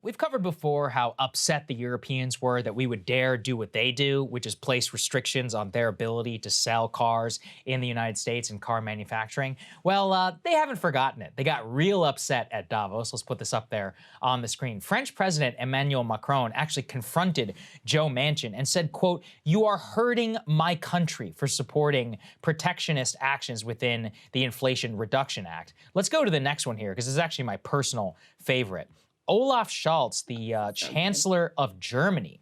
We've covered before how upset the Europeans were that we would dare do what they do, which is place restrictions on their ability to sell cars in the United States and car manufacturing. Well, they haven't forgotten it. They got real upset at Davos. Let's put this up there on the screen. French President Emmanuel Macron actually confronted Joe Manchin and said, quote, "You are hurting my country for supporting protectionist actions within the Inflation Reduction Act." Let's go to the next one here, because this is actually my personal favorite. Olaf Scholz, the Chancellor of Germany,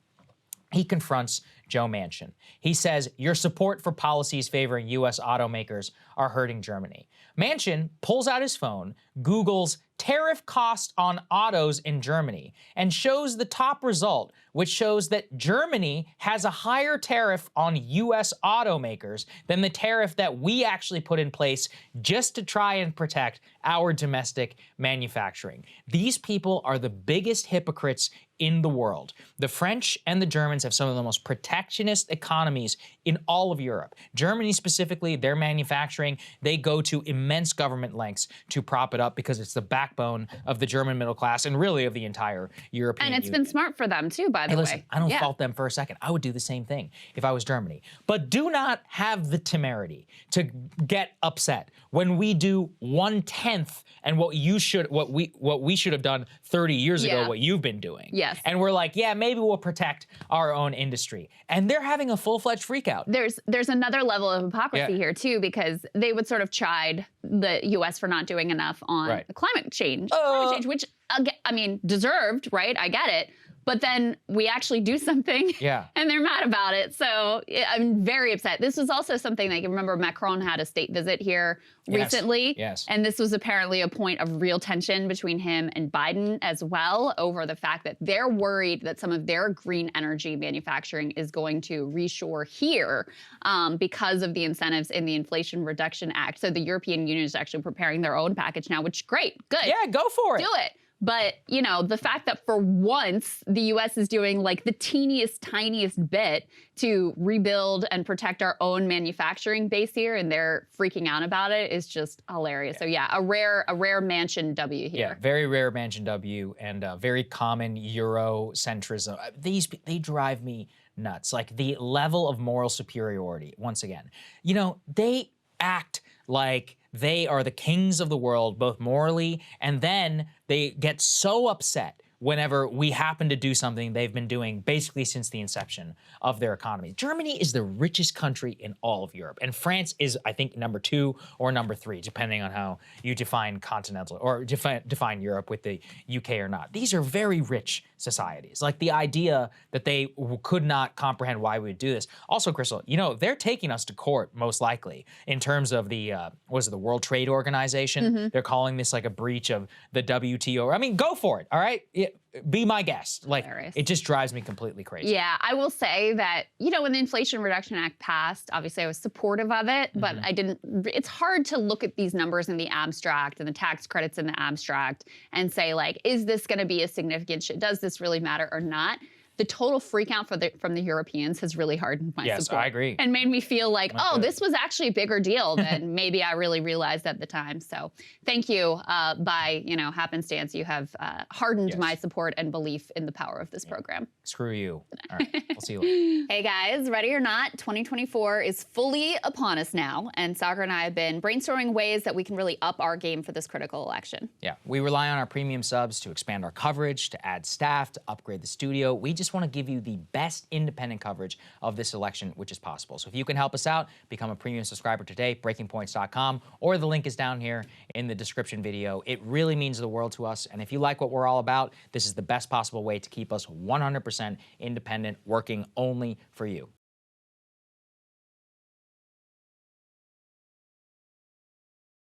he confronts Joe Manchin. He says, "Your support for policies favoring U.S. automakers are hurting Germany." Manchin pulls out his phone, Googles tariff cost on autos in Germany, and shows the top result, which shows that Germany has a higher tariff on U.S. automakers than the tariff that we actually put in place just to try and protect our domestic manufacturing. These people are the biggest hypocrites in the world. The French and the Germans have some of the most protectionist economies in all of Europe. Germany specifically, their manufacturing, they go to immense government lengths to prop it up because it's the backbone of the German middle class and really of the entire European Union. And it's been smart for them too, by the way. I don't fault them for a second. I would do the same thing if I was Germany. But do not have the temerity to get upset when we do 1/10 and what we should have done 30 years ago, what you've been doing. Yes. And we're like, yeah, maybe we'll protect our own industry. And they're having a full-fledged freak out. There's another level of hypocrisy here too, because they would sort of chide the U.S. for not doing enough on climate change, which, I mean, deserved, right? I get it. But then we actually do something and they're mad about it. So I'm very upset. This was also something that you remember Macron had a state visit here recently. Yes. And this was apparently a point of real tension between him and Biden as well over the fact that they're worried that some of their green energy manufacturing is going to reshore here because of the incentives in the Inflation Reduction Act. So the European Union is actually preparing their own package now, which great, good. Yeah, go for it. Do it. But, you know, the fact that for once the U.S. is doing like the teeniest, tiniest bit to rebuild and protect our own manufacturing base here, and they're freaking out about it, is just hilarious. So yeah, a rare Manchin W here. Yeah, very rare Manchin W, and very common Eurocentrism. They drive me nuts. Like the level of moral superiority, once again. You know, they act like they are the kings of the world, both morally, and then they get so upset whenever we happen to do something they've been doing basically since the inception of their economy. Germany is the richest country in all of Europe, and France is, I think, number 2 or number 3, depending on how you define continental or define Europe with the UK or not. These are very rich societies. Like the idea that they could not comprehend why we would do this. Also, Krystal, you know, they're taking us to court most likely in terms of the, the World Trade Organization. They're calling this like a breach of the WTO. I mean, go for it, all right? Be my guest. Like, it just drives me completely crazy. Yeah, I will say that, you know, when the Inflation Reduction Act passed, obviously I was supportive of it, but I didn't, it's hard to look at these numbers in the abstract and the tax credits in the abstract and say like, is this going to be a significant, does this really matter or not? The total freak out from the Europeans has really hardened my support. Yes, I agree. And made me feel like, oh, this was actually a bigger deal than maybe I really realized at the time. So thank you. By, you know, happenstance, you have hardened my support and belief in the power of this program. Screw you. All right, we'll see you later. Hey guys, ready or not, 2024 is fully upon us now. And Saagar and I have been brainstorming ways that we can really up our game for this critical election. Yeah, we rely on our premium subs to expand our coverage, to add staff, to upgrade the studio. We just want to give you the best independent coverage of this election, which is possible. So if you can help us out, become a premium subscriber today, breakingpoints.com, or the link is down here in the description video. It really means the world to us. And if you like what we're all about, this is the best possible way to keep us 100% independent, working only for you.